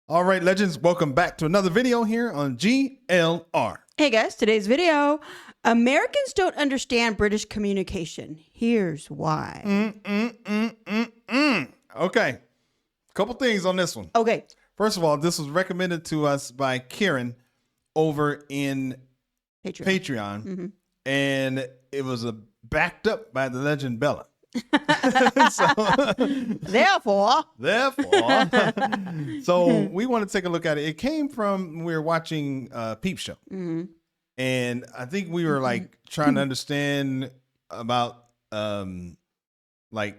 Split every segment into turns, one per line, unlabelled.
All right, legends, welcome back to another video here on GLR.
Hey guys, today's video, Americans don't understand British communication. Here's why.
Okay, a couple things on this one.
Okay.
First of all, this was recommended to us by Kieran over in Patreon. And it was backed up by the legend Bella.
Therefore,
so we want to take a look at it. It came from, we were watching Peep Show. And I think we were like trying to understand about like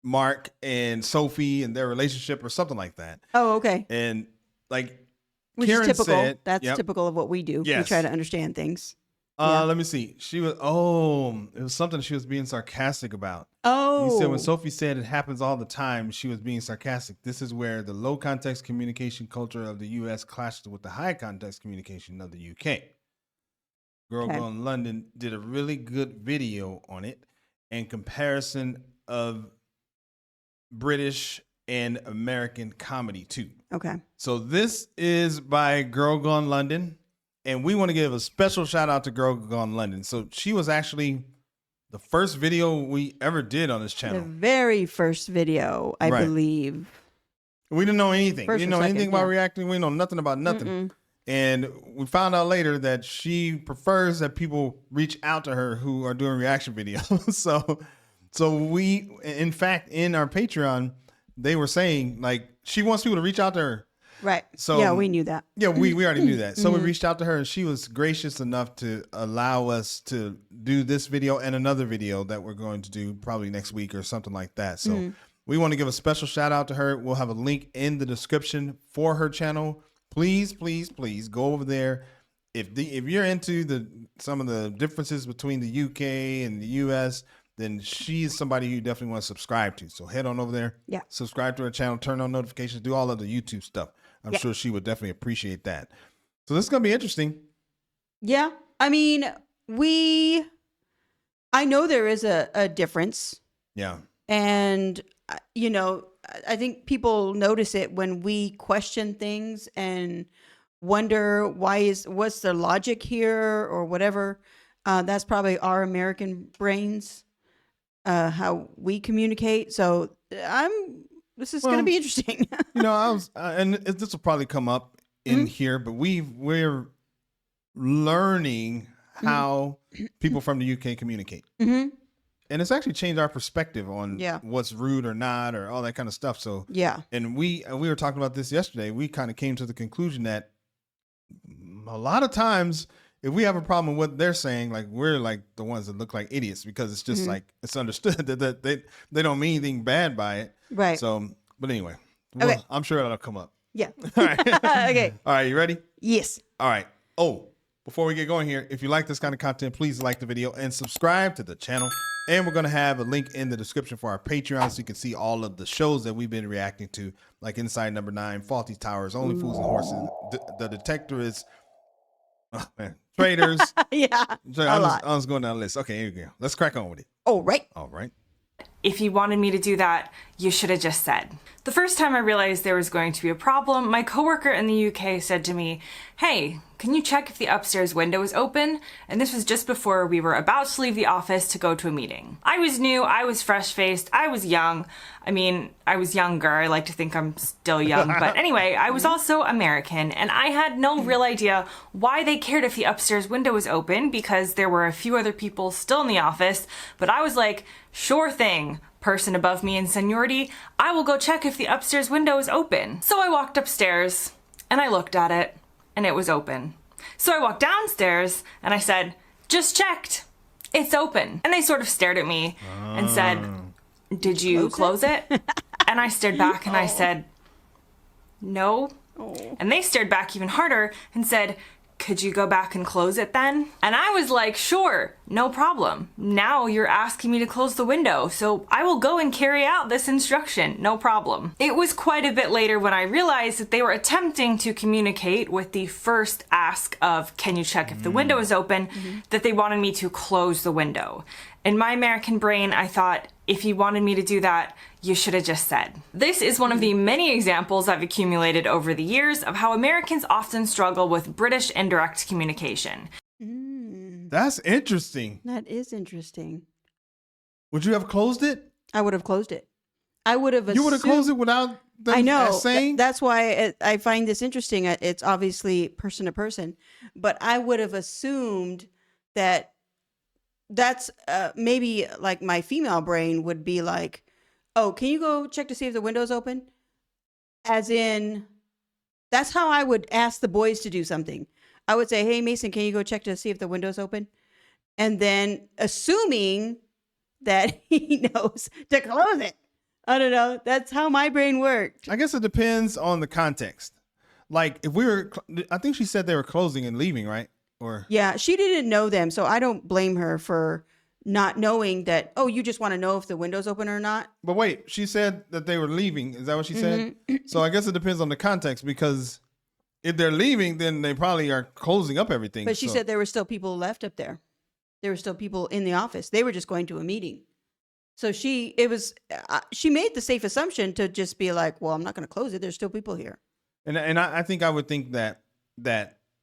Mark and Sophie and their relationship or something like that.
Oh, okay.
And like
which
Kieran
is typical.
said,
That's typical of what we do.
Yes.
We try to understand things.
Let me see. She was, it was something she was being sarcastic about.
Oh.
He said when Sophie said it happens all the time, she was being sarcastic. This is where the low context communication culture of the US clashed with the high context communication of the UK. Girl Gone London did a really good video on it and comparison of British and American comedy too.
Okay.
So this is by Girl Gone London. And we want to give a special shout out to Girl Gone London. So she was actually the first video we ever did on this channel.
The very first video, I believe.
We didn't know anything. We didn't know anything about reacting. We didn't know nothing about nothing. And we found out later that she prefers that people reach out to her who are doing reaction videos. So we, in fact, in our Patreon, they were saying like she wants people to reach out to her.
Right.
So
yeah, we knew that.
Yeah, we already knew that. So we reached out to her and she was gracious enough to allow us to do this video and another video that we're going to do probably next week or something like that. So we want to give a special shout out to her. We'll have a link in the description for her channel. Please, please, please go over there. If you're into some of the differences between the UK and the US, then she's somebody you definitely want to subscribe to. So head on over there. Yeah. Subscribe to her channel, turn on notifications, do all of the YouTube stuff. I'm sure she would definitely appreciate that. So this is going to be interesting.
Yeah. I mean, I know there is a difference. Yeah. And, you know, I think people notice it when we question things and wonder what's the logic here or whatever. That's probably our American brains, how we communicate. So this is going to be interesting.
You know, and this will probably come up in here, but we're learning how people from the UK communicate. And it's actually changed our perspective on what's rude or not or all that kind of stuff. So, and we were talking about this yesterday. We kind of came to the conclusion that a lot of times if we have a problem with what they're saying, like we're like the ones that look like idiots because it's just like it's understood that they don't mean anything bad by it. Right. So, but anyway, I'm sure that'll come up. Yeah. All right. Okay. All right. You ready? Yes. All right. Oh, before we get going here, if you like this kind of content, please like the video and subscribe to the channel. And we're going to have a link in the description for our Patreon so you can see all of the shows that we've been reacting to, like Inside Number 9, Faulty Towers, Only Fools and Horses. The Detector is... Oh, man. Traders. I'm just going down the list. Okay, here we go. Let's crack on with it.
All right.
All right.
If you wanted me to do that, you should have just said. The first time I realized there was going to be a problem, my coworker in the UK said to me, "Hey, can you check if the upstairs window is open?" And this was just before we were about to leave the office to go to a meeting. I was new, I was fresh-faced, I was young. I mean, I was younger. I like to think I'm still young. But anyway, I was also American, and I had no real idea why they cared if the upstairs window was open because there were a few other people still in the office. But I was like, sure thing, person above me in seniority, I will go check if the upstairs window is open. So I walked upstairs, and I looked at it, and it was open. So I walked downstairs, and I said, just checked, it's open. And they sort of stared at me and said, did you close it? And I stared back and I said, no. And they stared back even harder and said, could you go back and close it then? And I was like, sure, no problem. Now you're asking me to close the window, so I will go and carry out this instruction, no problem. It was quite a bit later when I realized that they were attempting to communicate with the first ask of, can you check if the window is open, that they wanted me to close the window. In my American brain, I thought, If you wanted me to do that, you should have just said. This is one of the many examples I've accumulated over the years of how Americans often struggle with British indirect communication.
That's interesting.
That is interesting.
Would you have closed it?
I would have closed it. I would have.
You would have closed it without them
I know.
saying?
That's why I find this interesting. It's obviously person to person, but I would have assumed that that's maybe like my female brain would be like, oh, can you go check to see if the window's open? As in, that's how I would ask the boys to do something. I would say, hey, Mason, can you go check to see if the window's open? And then assuming that he knows to close it. I don't know. That's how my brain worked.
I guess it depends on the context. Like if we were, I think she said they were closing and leaving, right? Or
yeah, she didn't know them, so I don't blame her for not knowing that. Oh, you just want to know if the window's open or not.
But wait, she said that they were leaving. Is that what she said? So I guess it depends on the context, because if they're leaving, then they probably are closing up everything.
But she said there were still people left up there. There were still people in the office. They were just going to a meeting. So she made the safe assumption to just be like, well, I'm not going to close it. There's still people here.
And I think I would think that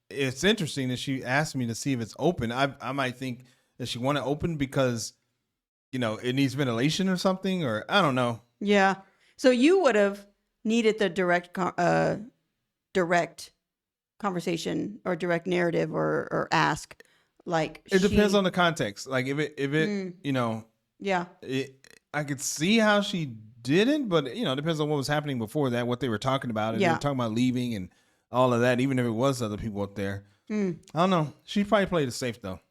it's interesting that she asked me to see if it's open. I might think that she want to open because, it needs ventilation or something, or I don't know.
Yeah. So you would have needed the direct conversation or direct narrative or ask. Like
it depends on the context. Like if it
yeah,
I could see how she didn't, but it depends on what was happening before that, what they were talking about, and they were talking about leaving and all of that. Even if it was other people up there, I don't know. She probably played it safe though.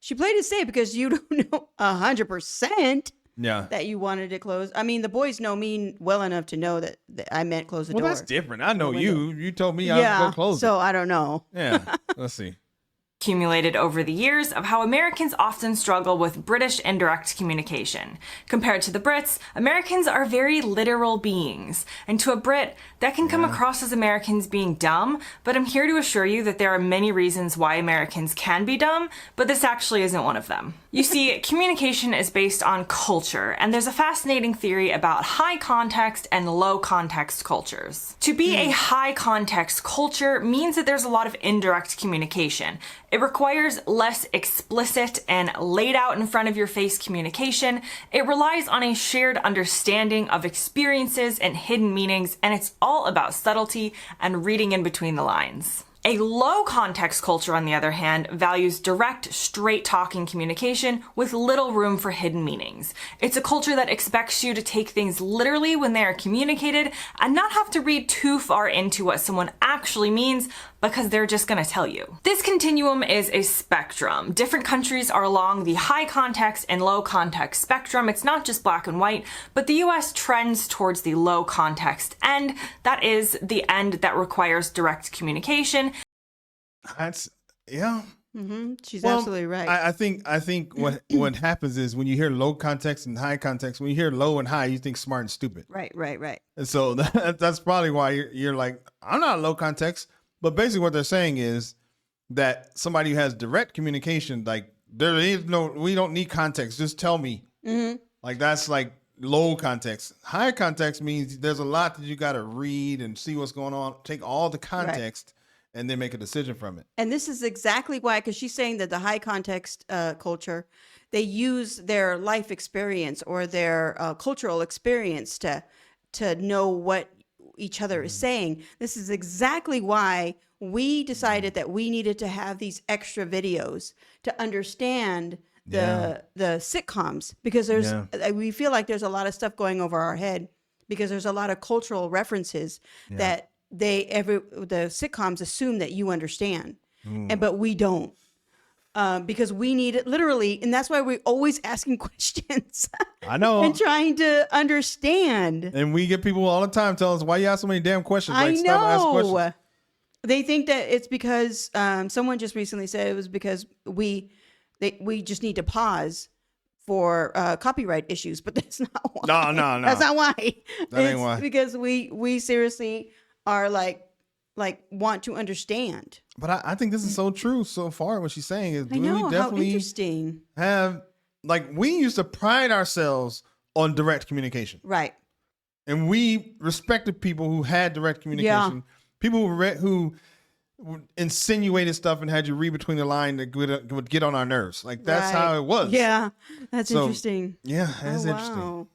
She played it safe because you don't know 100%.
Yeah,
that you wanted to close. I mean, the boys know me well enough to know that I meant close the door.
Well, that's different. I know you. You told me I was go close.
So I don't know.
Yeah, let's see.
Accumulated over the years of how Americans often struggle with British indirect communication. Compared to the Brits, Americans are very literal beings, and to a Brit, that can come across as Americans being dumb, but I'm here to assure you that there are many reasons why Americans can be dumb, but this actually isn't one of them. You see, communication is based on culture, and there's a fascinating theory about high context and low context cultures. To be a high context culture means that there's a lot of indirect communication. It requires less explicit and laid out in front of your face communication. It relies on a shared understanding of experiences and hidden meanings, and it's all about subtlety and reading in between the lines. A low context culture, on the other hand, values direct, straight talking communication with little room for hidden meanings. It's a culture that expects you to take things literally when they are communicated and not have to read too far into what someone actually means because they're just gonna tell you. This continuum is a spectrum. Different countries are along the high context and low context spectrum. It's not just black and white, but the US trends towards the low context end. That is the end that requires direct communication.
That's yeah.
She's absolutely right.
I think what happens is when you hear low context and high context, when you hear low and high, you think smart and stupid.
Right.
And so that's probably why you're like, I'm not low context. But basically what they're saying is that somebody who has direct communication, like we don't need context. Just tell me. Like that's like low context. High context means there's a lot that you got to read and see what's going on. Take all the context. Right. And then make a decision from it.
And this is exactly why, because she's saying that the high context culture, they use their life experience or their cultural experience to know what each other is saying. This is exactly why we decided that we needed to have these extra videos to understand the sitcoms, because we feel like there's a lot of stuff going over our head because there's a lot of cultural references that the sitcoms assume that you understand, but we don't, because we need it literally, and that's why we're always asking questions.
I know,
and trying to understand.
And we get people all the time telling us, "Why you ask so many damn questions?"
I know. They think that it's because someone just recently said it was because we just need to pause for copyright issues, but that's not why.
No.
That's not why.
That ain't why.
Because we seriously are like want to understand.
But I think this is so true so far. What she's saying is,
I know,
we definitely
how interesting.
have, like, we used to pride ourselves on direct communication.
Right.
And we respected people who had direct communication.
Yeah.
People who insinuated stuff and had you read between the line that would get on our nerves. Like that's
Right.
how it was.
Yeah. That's interesting.
Yeah, that's
Oh,
interesting.
wow.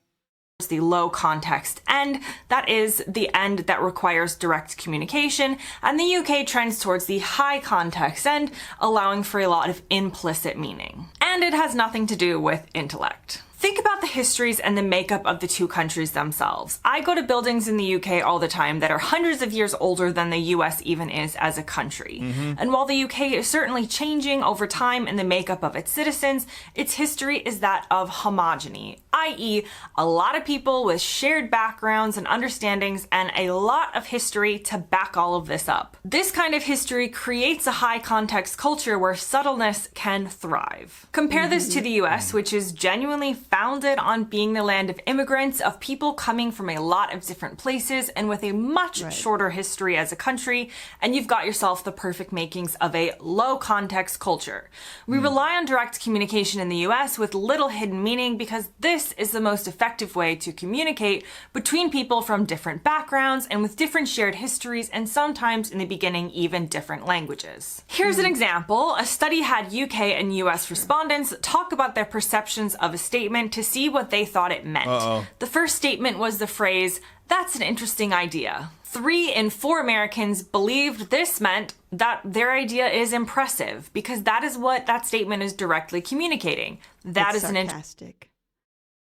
The low context end, that is the end that requires direct communication, and the UK trends towards the high context end, allowing for a lot of implicit meaning. And it has nothing to do with intellect. Think about the histories and the makeup of the two countries themselves. I go to buildings in the UK all the time that are hundreds of years older than the US even is as a country. And while the UK is certainly changing over time in the makeup of its citizens, its history is that of homogeny, i.e. a lot of people with shared backgrounds and understandings and a lot of history to back all of this up. This kind of history creates a high context culture where subtleness can thrive. Compare this to the US, which is genuinely founded on being the land of immigrants, of people coming from a lot of different places and with a much shorter history as a country, and you've got yourself the perfect makings of a low context culture. We rely on direct communication in the US with little hidden meaning because this is the most effective way to communicate between people from different backgrounds and with different shared histories, and sometimes in the beginning even different languages. Here's an example. A study had UK and US respondents talk about their perceptions of a statement to see what they thought it meant. The first statement was the phrase, "That's an interesting idea." 3 in 4 Americans believed this meant that their idea is impressive because that is what that statement is directly communicating. That is
sarcastic.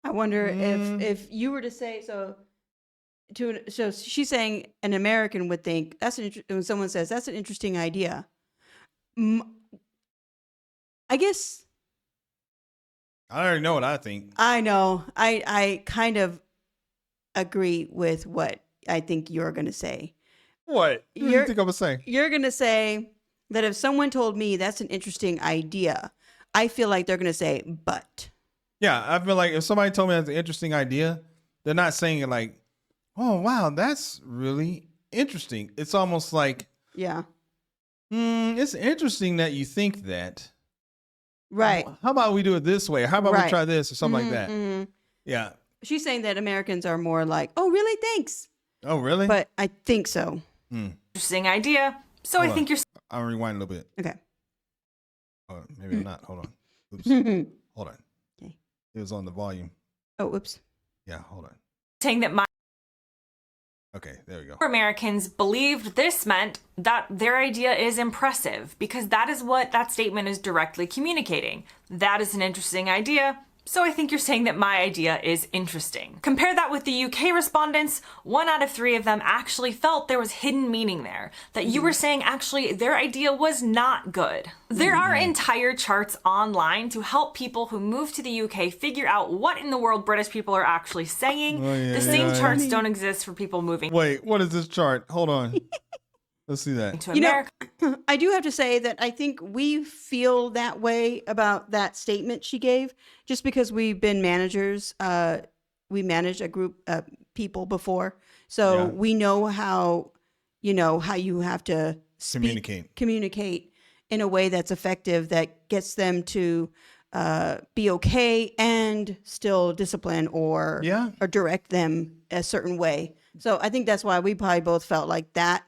I wonder if you were to say so she's saying an American would think when someone says that's an interesting idea. I guess
I already know what I think.
I know. I kind of agree with what I think you're going to say.
What do you think I'm going to say?
You're going to say that if someone told me that's an interesting idea, I feel like they're going to say, but.
Yeah, I feel like if somebody told me that's an interesting idea, they're not saying it like, oh, wow, that's really interesting. It's almost like,
yeah,
it's interesting that you think that.
Right.
How about we do it this way? How about we try this or something like that?
Mm-hmm.
Yeah.
She's saying that Americans are more like, oh, really? Thanks.
Oh, really?
But I think so.
Interesting idea. So I think you're...
I'll rewind a little bit.
Okay.
Maybe I'm not. Hold on. Oops. Hold on.
Okay.
It was on the volume.
Oh, oops.
Yeah, hold on.
saying that
Okay, there we go.
Americans believed this meant that their idea is impressive because that is what that statement is directly communicating. That is an interesting idea. So I think you're saying that my idea is interesting. Compare that with the UK respondents. 1 out of 3 of them actually felt there was hidden meaning there. That you were saying actually their idea was not good. There are entire charts online to help people who move to the UK figure out what in the world British people are actually saying. The same charts don't exist for people moving.
Wait, what is this chart? Hold on. Let's see that.
To America.
I do have to say that I think we feel that way about that statement she gave, just because we've been managers. We managed a group of people before, so we know how you have to communicate in a way that's effective, that gets them to be okay and still discipline or direct them a certain way. So I think that's why we probably both felt like that.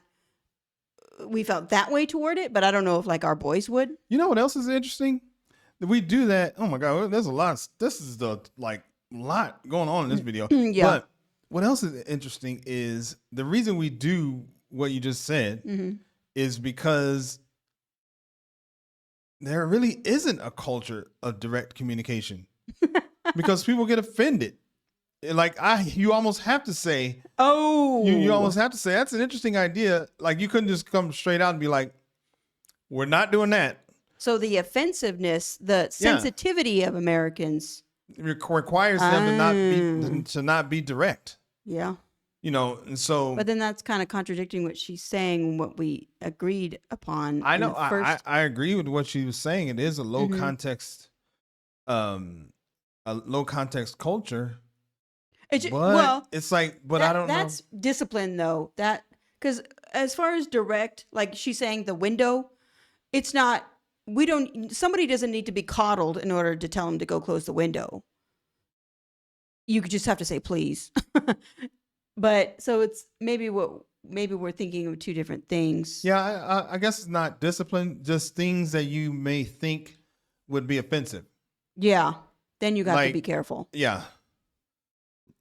We felt that way toward it, but I don't know if like our boys would.
You know what else is interesting? That we do that. Oh my God, there's a lot. This is the lot going on in this video.
Yeah.
But what else is interesting is the reason we do what you just said is because there really isn't a culture of direct communication because people get offended. Like you almost have to say, you almost have to say, that's an interesting idea. Like you couldn't just come straight out and be like, we're not doing that.
So the offensiveness, the sensitivity of Americans
requires them to not be direct.
Yeah.
And so.
But then that's kind of contradicting what she's saying, what we agreed upon.
I know. I agree with what she was saying. It is a low context, culture. It's like, but I don't know.
That's discipline though. That, because as far as direct, like she's saying the window, it's not, somebody doesn't need to be coddled in order to tell them to go close the window. you just have to say please. But so it's maybe we're thinking of two different things.
Yeah, I guess it's not discipline, just things that you may think would be offensive.
Yeah. Then you got to be careful.
Yeah.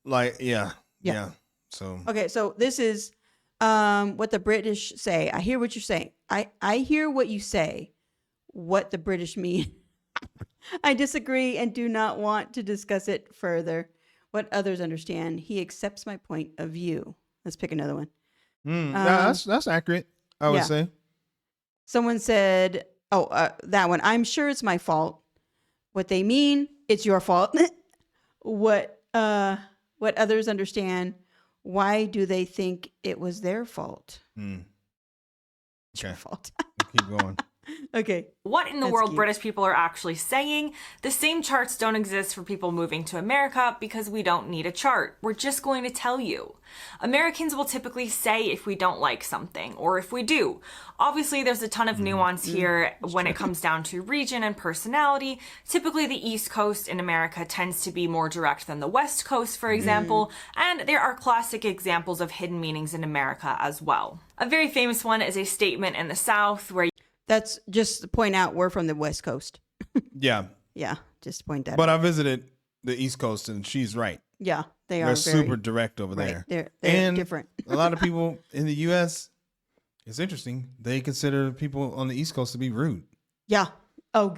Yeah. So
okay, so this is what the British say. I hear what you're saying. I hear what you say. What the British mean. I disagree and do not want to discuss it further. What others understand. He accepts my point of view. Let's pick another one.
that's accurate, I would say.
Someone said, that one. I'm sure it's my fault. What they mean, it's your fault. What others understand. Why do they think it was their fault? It's your fault.
Keep going.
Okay.
What in the world British people are actually saying? The same charts don't exist for people moving to America because we don't need a chart. We're just going to tell you. Americans will typically say if we don't like something or if we do. Obviously, there's a ton of nuance here when it comes down to region and personality. Typically, the East Coast in America tends to be more direct than the West Coast, for example, and there are classic examples of hidden meanings in America as well. A very famous one is a statement in the South where
that's just to point out we're from the West Coast.
Yeah.
Yeah, just to point that out.
But I visited the East Coast and she's right.
Yeah, they are.
They're super direct over there.
They're different.
A lot of people in the U.S., it's interesting, they consider people on the East Coast to be rude.
Yeah. Oh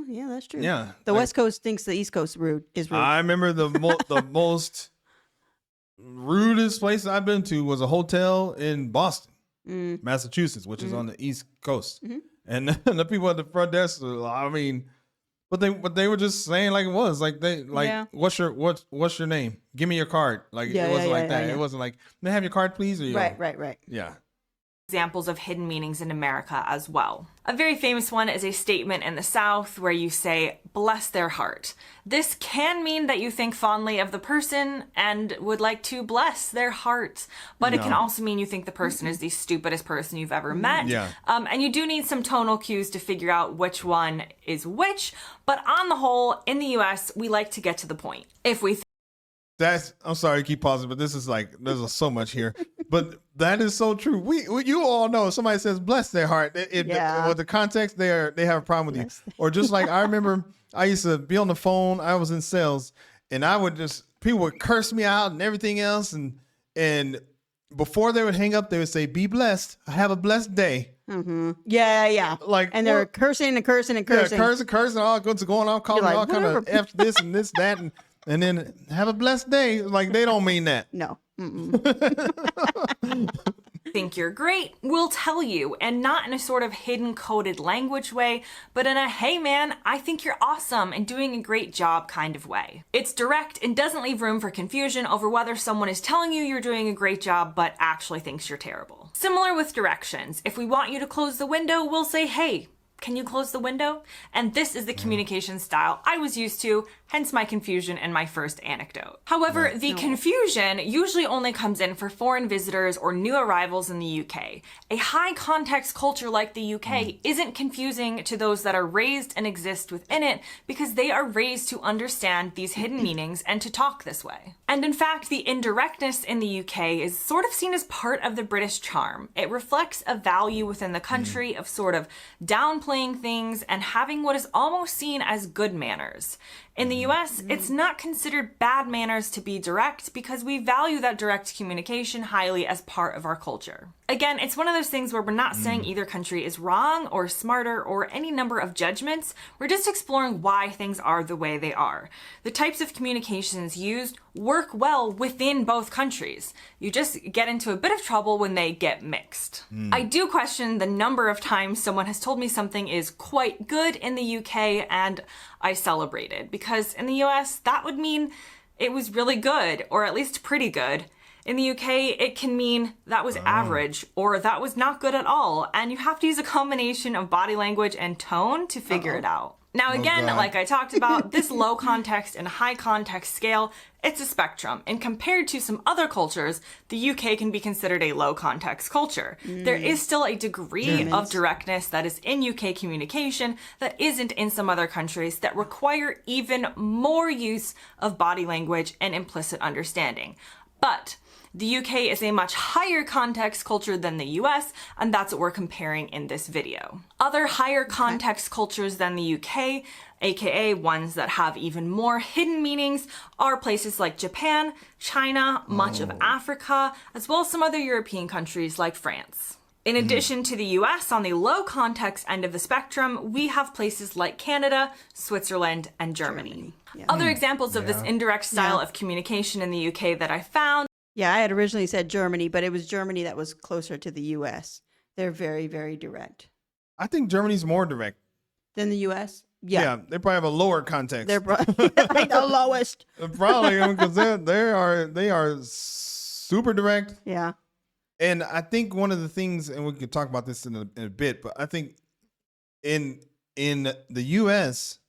yeah, that's true.
Yeah.
The West Coast thinks the East Coast is rude.
I remember the most rudest place I've been to was a hotel in Boston, Massachusetts, which is on the East Coast. And the people at the front desk, I mean, but they were just saying like it was. Like what's your name? Give me your card. Like it wasn't like that. It wasn't like, may I have your card, please? Or
Right.
Yeah.
Examples of hidden meanings in America as well. A very famous one is a statement in the South where you say, bless their heart. This can mean that you think fondly of the person and would like to bless their heart, but it can also mean you think the person is the stupidest person you've ever met.
Yeah.
And you do need some tonal cues to figure out which one is which, but on the whole, in the US, we like to get to the point. If we
I'm sorry to keep pausing, but this is like, there's so much here. But that is so true. You all know if somebody says bless their heart, with the context, they have a problem with you. Or just like, I remember I used to be on the phone, I was in sales, and people would curse me out and everything else. And before they would hang up, they would say, be blessed, have a blessed day.
Mm-hmm. Yeah.
Like,
and they're cursing and cursing and cursing.
Yeah, cursing, all goes going on, calling all kind of F this and this, that, and then have a blessed day. Like, they don't mean that.
No.
Think you're great, we'll tell you, and not in a sort of hidden coded language way, but in a hey man, I think you're awesome and doing a great job kind of way. It's direct and doesn't leave room for confusion over whether someone is telling you you're doing a great job but actually thinks you're terrible. Similar with directions. If we want you to close the window, we'll say, hey, can you close the window? And this is the communication style I was used to, hence my confusion and my first anecdote. However, the confusion usually only comes in for foreign visitors or new arrivals in the UK. A high context culture like the UK isn't confusing to those that are raised and exist within it because they are raised to understand these hidden meanings and to talk this way. And in fact, the indirectness in the UK is sort of seen as part of the British charm. It reflects a value within the country of sort of downplaying things and having what is almost seen as good manners. In the US, it's not considered bad manners to be direct because we value that direct communication highly as part of our culture. Again, it's one of those things where we're not saying either country is wrong or smarter or any number of judgments. We're just exploring why things are the way they are. The types of communications used work well within both countries. You just get into a bit of trouble when they get mixed. I do question the number of times someone has told me something is quite good in the UK and I celebrated, because in the US, that would mean it was really good, or at least pretty good. In the UK, it can mean that was average, or that was not good at all, and you have to use a combination of body language and tone to figure it out. Now, again,
God.
like I talked about, this low context and high context scale, it's a spectrum. And compared to some other cultures, the UK can be considered a low context culture. There is still a degree of directness that is in UK communication that isn't in some other countries that require even more use of body language and implicit understanding. But the UK is a much higher context culture than the US, and that's what we're comparing in this video. Other higher context cultures than the UK, aka ones that have even more hidden meanings, are places like Japan, China, much of Africa, as well as some other European countries like France. In addition to the US on the low context end of the spectrum, we have places like Canada, Switzerland, and Germany.
Yeah.
Other examples of this indirect style of communication in the UK that I found.
Yeah, I had originally said Germany, but it was Germany that was closer to the U.S. They're very, very direct.
I think Germany's more direct.
Than the U.S.? Yeah.
They probably have a lower context.
They're like the lowest.
Probably, because they are super direct.
Yeah.
And I think one of the things, and we could talk about this in a bit, but I think in the U.S.,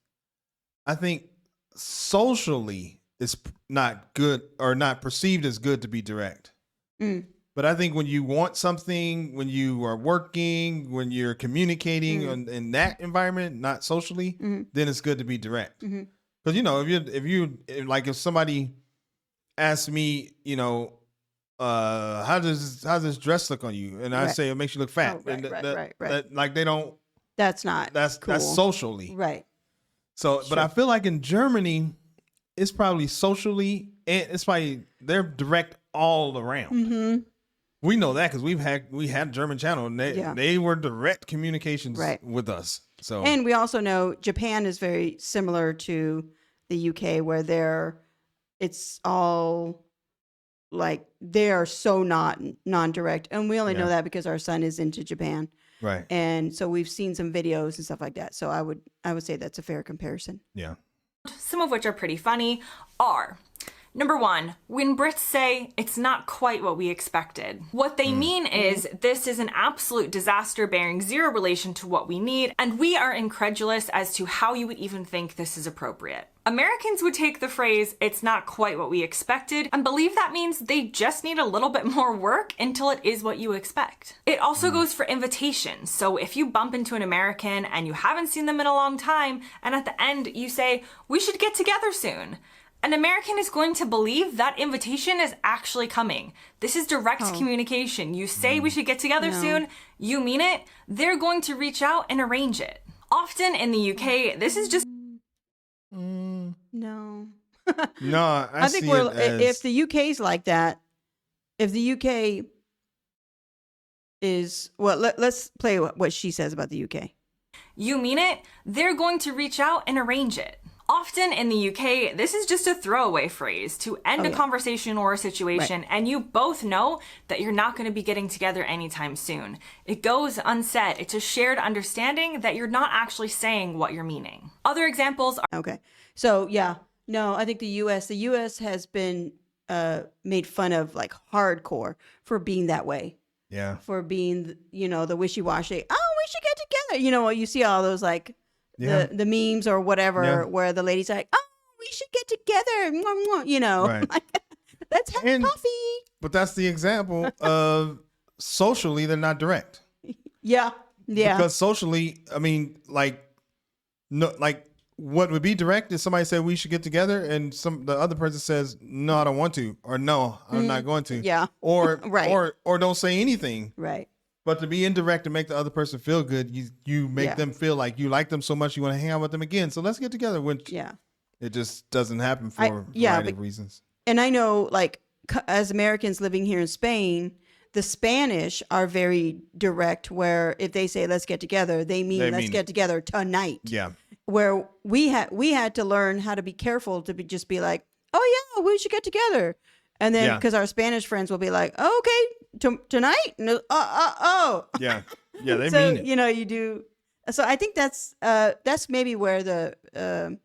I think socially it's not good or not perceived as good to be direct. But I think when you want something, when you are working, when you're communicating in that environment, not socially, then it's good to be direct. Because if somebody asks me, how does this dress look on you, and I say it makes you look fat,
right.
like they don't.
That's not.
That's
cool.
That's socially
right.
So, but I feel like in Germany, it's probably socially, and it's probably they're direct all around. We know that because we had a German channel, and they were direct communications with us. So,
and we also know Japan is very similar to the UK, where it's all like they are so non-direct, and we only know that because our son is into Japan,
right?
And so we've seen some videos and stuff like that. So I would say that's a fair comparison.
Yeah.
Some of which are pretty funny are, number one, when Brits say it's not quite what we expected, what they mean is this is an absolute disaster bearing zero relation to what we need, and we are incredulous as to how you would even think this is appropriate. Americans would take the phrase, it's not quite what we expected, and believe that means they just need a little bit more work until it is what you expect. It also goes for invitations. So if you bump into an American and you haven't seen them in a long time, and at the end you say, we should get together soon, an American is going to believe that invitation is actually coming. This is direct communication. You say we should get together soon, you mean it, they're going to reach out and arrange it. Often in the UK, this is just
No.
No, I
think
see
we're
it as,
if the UK's like that, if the UK is let's play what she says about the UK.
You mean it, they're going to reach out and arrange it. Often in the UK, this is just a throwaway phrase to end a conversation or a situation, and you both know that you're not going to be getting together anytime soon. It goes unsaid. It's a shared understanding that you're not actually saying what you're meaning. Other examples are...
Okay. So, no, I think the U.S. has been made fun of like hardcore for being that way.
Yeah.
For being, the wishy-washy. Oh, we should get together. You see all those like... The memes or whatever where the lady's like, oh, we should get together,
Right.
Let's have coffee.
But that's the example of socially they're not direct.
Yeah.
Because socially, I mean, what would be direct is somebody said we should get together, and the other person says no, I don't want to, or no, I'm not going to.
Yeah.
Or or don't say anything.
Right.
But to be indirect and make the other person feel good, you make them feel like you like them so much you want to hang out with them again. So let's get together. Which it just doesn't happen for a variety of reasons.
And I know, like, as Americans living here in Spain, the Spanish are very direct. Where if they say let's get together, they mean let's get together tonight.
Yeah.
Where we had to learn how to be careful to just be like, oh yeah, we should get together, and then because our Spanish friends will be like, oh, okay. Tonight? No.
Yeah. They mean it.
You do. So I think that's maybe where the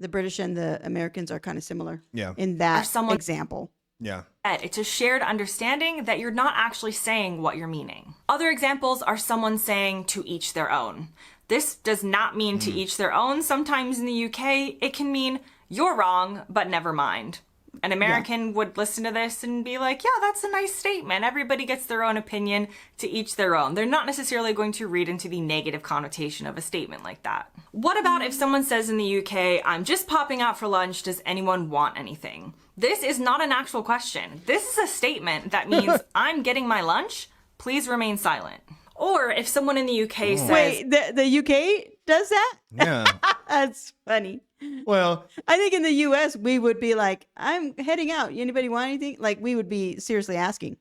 British and the Americans are kind of similar.
Yeah.
In that example.
Yeah.
It's a shared understanding that you're not actually saying what you're meaning. Other examples are someone saying to each their own. This does not mean to each their own. Sometimes in the UK, it can mean you're wrong, but never mind. An American would listen to this and be like, yeah, that's a nice statement. Everybody gets their own opinion, to each their own. They're not necessarily going to read into the negative connotation of a statement like that. What about if someone says in the UK, I'm just popping out for lunch, does anyone want anything? This is not an actual question. This is a statement that means I'm getting my lunch, please remain silent. Or if someone in the UK says...
Wait, the UK does that?
Yeah.
That's funny.
Well,
I think in the US, we would be like, I'm heading out. Anybody want anything? Like, we would be seriously asking.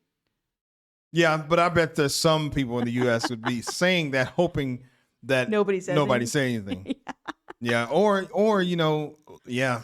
yeah, but I bet there's some people in the US would be saying that, hoping that
Nobody says
say anything. Yeah. Or, you know, yeah,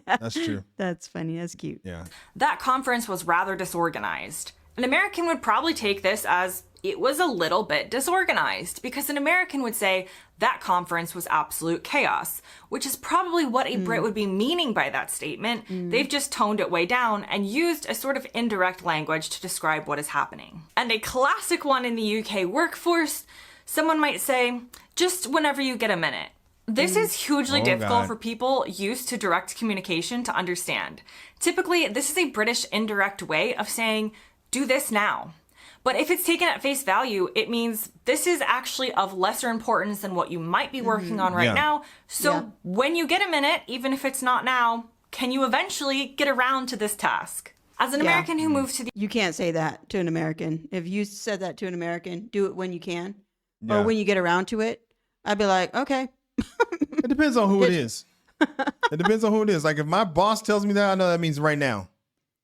that's true.
That's funny. That's cute.
Yeah.
That conference was rather disorganized. An American would probably take this as it was a little bit disorganized, because an American would say that conference was absolute chaos, which is probably what a Brit would be meaning by that statement. They've just toned it way down and used a sort of indirect language to describe what is happening. And a classic one in the UK workforce, someone might say, just whenever you get a minute. This is hugely difficult for people used to direct communication to understand. Typically, this is a British indirect way of saying, do this now. But if it's taken at face value, it means this is actually of lesser importance than what you might be working on right now. So when you get a minute, even if it's not now, can you eventually get around to this task? As an American who moved to the...
You can't say that to an American. If you said that to an American, do it when you can. Or when you get around to it. I'd be like, okay.
It depends on who it is. It depends on who it is. Like if my boss tells me that, I know that means right now.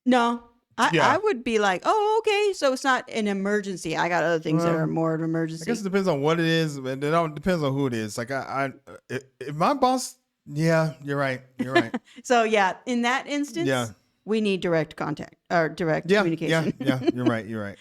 No. I would be like, oh, okay. So it's not an emergency. I got other things that are more of an emergency.
I guess it depends on what it is. But it depends on who it is. Like if my boss, yeah, you're right. You're right.
So yeah, in that instance, we need direct contact or direct communication.
Yeah, you're right. You're right.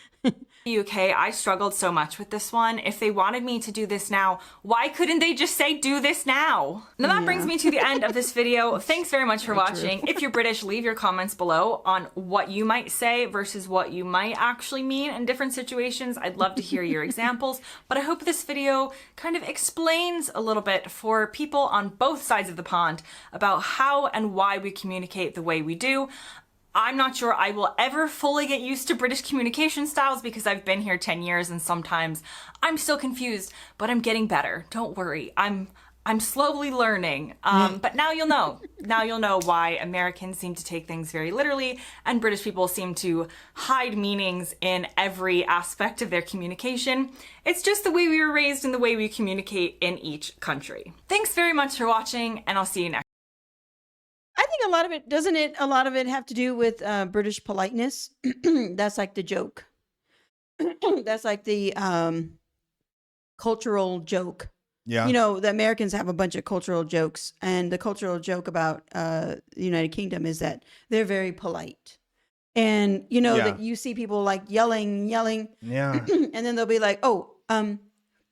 UK, I struggled so much with this one. If they wanted me to do this now, why couldn't they just say do this now? Now that brings me to the end of this video. Thanks very much for watching. If you're British, leave your comments below on what you might say versus what you might actually mean in different situations. I'd love to hear your examples, but I hope this video kind of explains a little bit for people on both sides of the pond about how and why we communicate the way we do. I'm not sure I will ever fully get used to British communication styles because I've been here 10 years and sometimes I'm still confused, but I'm getting better. Don't worry. I'm slowly learning. But now you'll know. Now you'll know why Americans seem to take things very literally and British people seem to hide meanings in every aspect of their communication. It's just the way we were raised and the way we communicate in each country. Thanks very much for watching, and I'll see you next.
I think a lot of it, doesn't it? A lot of it have to do with British politeness. That's like the joke. That's like the cultural joke.
Yeah.
You know, the Americans have a bunch of cultural jokes, and the cultural joke about the United Kingdom is that they're very polite. And, you know, that you see people like yelling.
Yeah.
And then they'll be like, oh,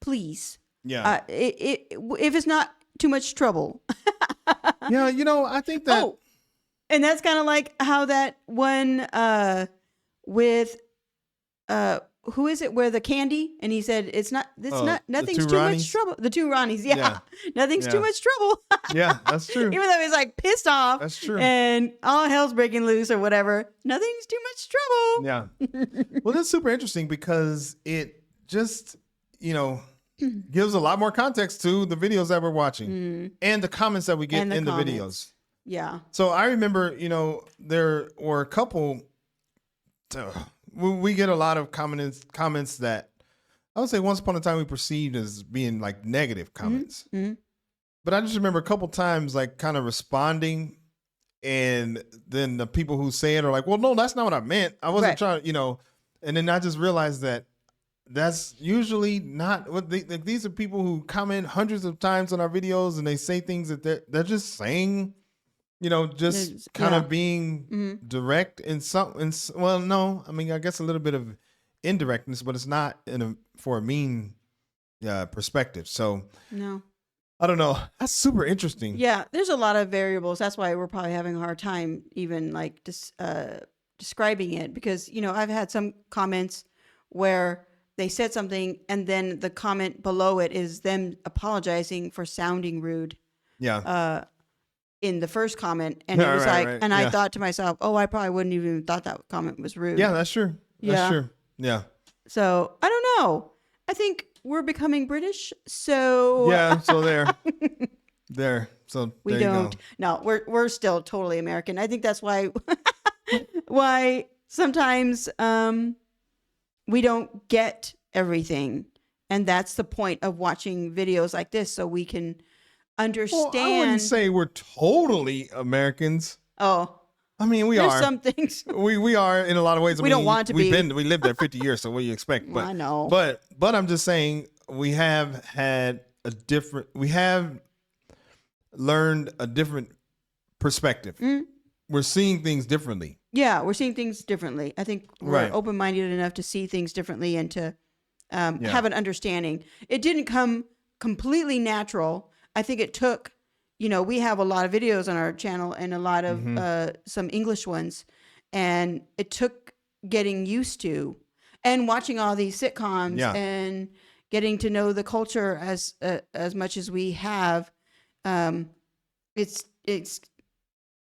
please.
Yeah.
If it's not too much trouble.
Yeah, you know, I think that...
Oh, and that's kind of like how that one with... who is it where the candy and he said nothing's too much trouble. The two Ronnies, nothing's too much trouble.
Yeah, that's true.
Even though he's like pissed off,
that's true,
and all hell's breaking loose or whatever, nothing's too much trouble.
Yeah. Well, that's super interesting because it just, you know, gives a lot more context to the videos that we're watching and the comments that we get in the videos. Yeah. So I remember, you know, there were a couple. We get a lot of comments that I would say once upon a time we perceived as being like negative comments. But I just remember a couple times like kind of responding, and then the people who say it are like, well, no, that's not what I meant. I wasn't trying, you know, and then I just realized that that's usually not what these are people who comment hundreds of times on our videos and they say things that they're just saying, you know, just kind of being direct in some, well, no, I mean, I guess a little bit of indirectness, but it's not for a mean perspective. So no, I don't know. That's super interesting.
Yeah. There's a lot of variables. That's why we're probably having a hard time even like describing it, because, you know, I've had some comments where they said something, and then the comment below it is them apologizing for sounding rude.
Yeah.
In the first comment, and it was
Right.
and
Yeah.
I thought to myself, oh, I probably wouldn't even thought that comment was rude.
Yeah, that's true. That's true. Yeah.
So I don't know. I think we're becoming British. So
Yeah. So there. So
we
there you
don't.
go.
No, we're still totally American. I think that's why sometimes we don't get everything, and that's the point of watching videos like this, so we can understand.
Well, I wouldn't say we're totally Americans.
Oh,
I mean, we
there's
are.
some things.
We are in a lot of ways.
We don't want to be.
We lived there 50 years, so what do you expect? But
I know.
But I'm just saying we have learned a different perspective. We're seeing things differently.
Yeah, we're seeing things differently. I think we're open-minded enough to see things differently and to have an understanding. It didn't come completely natural. I think it took, we have a lot of videos on our channel and a lot of some English ones, and it took getting used to and watching all these sitcoms and getting to know the culture as much as we have. It's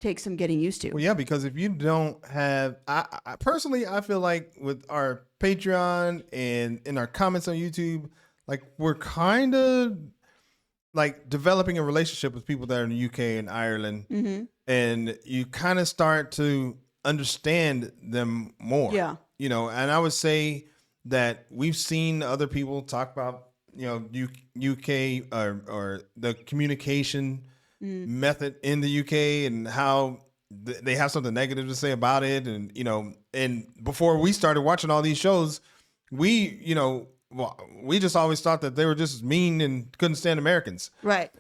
takes some getting used to.
Well, yeah, because if you don't have, I personally, I feel like with our Patreon and in our comments on YouTube, like we're kind of like developing a relationship with people that are in the UK and Ireland, and you kind of start to understand them more.
Yeah.
And I would say that we've seen other people talk about, UK or the communication method in the UK and how they have something negative to say about it. And, and before we started watching all these shows, we just always thought that they were just mean and couldn't stand Americans.
Right.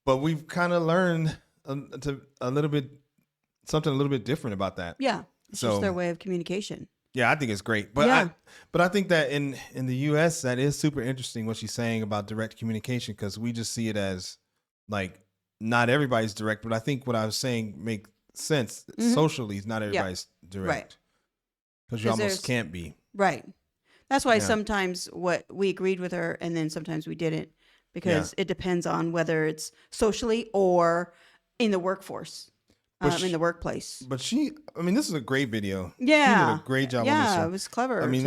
But we've kind of learned something a little bit different about that.
Yeah. It's just their way of communication.
Yeah, I think it's great. But I think that in the US, that is super interesting what she's saying about direct communication, because we just see it as like not everybody's direct. But I think what I was saying makes sense. Socially, not everybody's direct. Because you almost can't be.
Right. That's why sometimes what we agreed with her and then sometimes we didn't, because it depends on whether it's socially or in the workforce. In the workplace.
But this is a great video.
Yeah.
She did a great job on this
Yeah,
one.
it was clever.
I mean,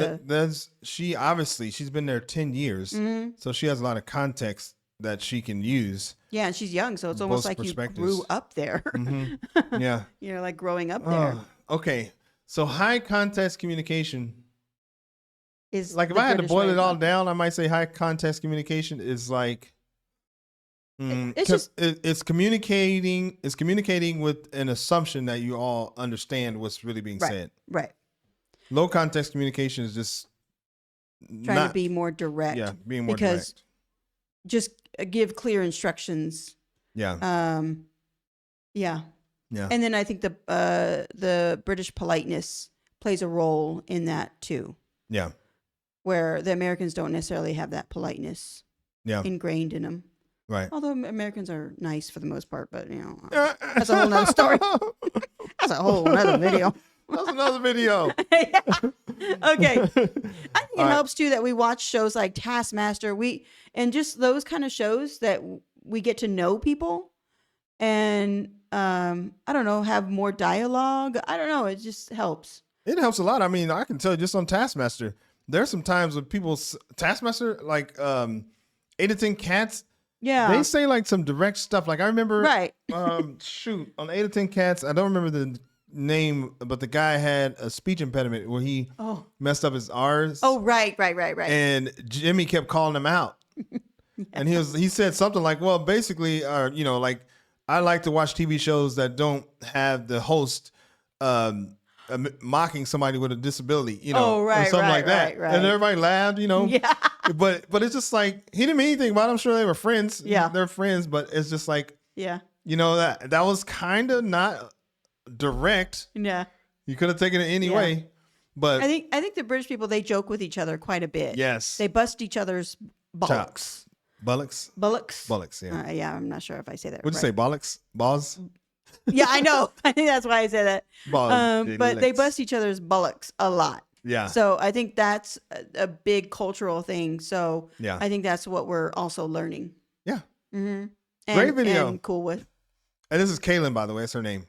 she's been there 10 years. So she has a lot of context that she can use.
Yeah, and she's young, so it's almost like you grew up there.
Yeah.
Like growing up there.
Okay. So high context communication
is
like, if I had to boil it all down, I might say high context communication is like, it's communicating with an assumption that you all understand what's really being said.
Right.
Low context communication is just
trying to be more direct.
Yeah, being more direct.
Just give clear instructions.
Yeah.
Yeah.
Yeah.
And then I think the British politeness plays a role in that too.
Yeah.
Where the Americans don't necessarily have that politeness ingrained in them.
Right.
Although Americans are nice for the most part, but that's a whole nother story. That's a whole nother video.
That's another video.
Okay. I think it helps too that we watch shows like Taskmaster. And just those kind of shows that we get to know people and I don't know, have more dialogue. I don't know. It just helps.
It helps a lot. I mean, I can tell you just on Taskmaster, there's some times when Taskmaster, like 8 to 10 Cats, they say like some direct stuff. Like I remember, on 8 to 10 Cats, I don't remember the name, but the guy had a speech impediment where he messed up his R's.
Oh, right.
And Jimmy kept calling him out. And he said something like, well, basically, like I like to watch TV shows that don't have the host mocking somebody with a disability, or something like that. Right. And everybody laughed, Yeah. But it's just like, he didn't mean anything about it. I'm sure they were friends.
Yeah.
They're friends, but it's just like, that was kind of not direct.
Yeah.
You could have taken it any way. But
I think the British people, they joke with each other quite a bit.
Yes.
They bust each other's bullocks.
Bullocks?
Bullocks,
yeah.
Yeah, I'm not sure if I say that
What'd you say, bollocks? Balls?
Yeah, I know. I think that's why I say that.
Balls.
But they bust each other's bullocks a lot.
Yeah.
So I think that's a big cultural thing. So
Yeah.
I think that's what we're also learning.
Yeah.
Mm-hmm.
Great video.
And cool with.
And this is Kaylin, by the way. That's her name.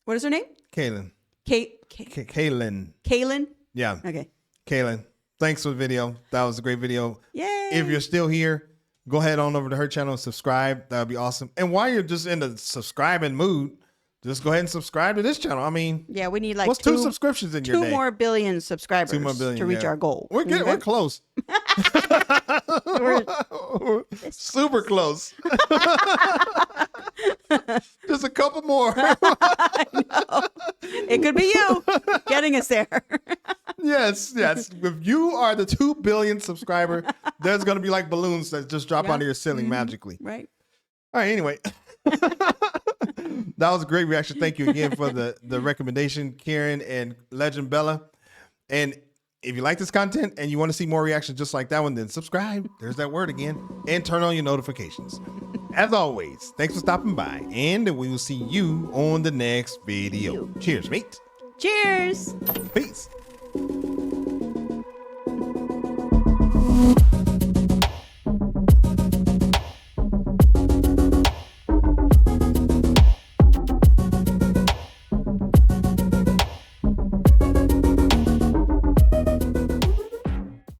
What is her name?
Kaylin.
Kaylin.
Kaylin. Yeah.
Okay.
Kaylin. Thanks for the video. That was a great video.
Yay.
If you're still here, go ahead on over to her channel and subscribe. That would be awesome. And while you're just in the subscribing mood, just go ahead and subscribe to this channel. I mean,
yeah, we need like
what's 2 subscriptions in your day?
2 more billion subscribers
2 more billion,
to reach our goal.
We're good. We're close. We're super close. Just a couple more.
I know. It could be you getting us there.
Yes. If you are the 2 billion subscriber, there's going to be like balloons that just drop out of your ceiling magically.
Right.
All right. Anyway, that was a great reaction. Thank you again for the recommendation, Karen and Legend Bella. And if you like this content and you want to see more reactions just like that one, then subscribe. There's that word again. And turn on your notifications. As always, thanks for stopping by. And we will see you on the next video. Cheers, mate.
Cheers.
Peace.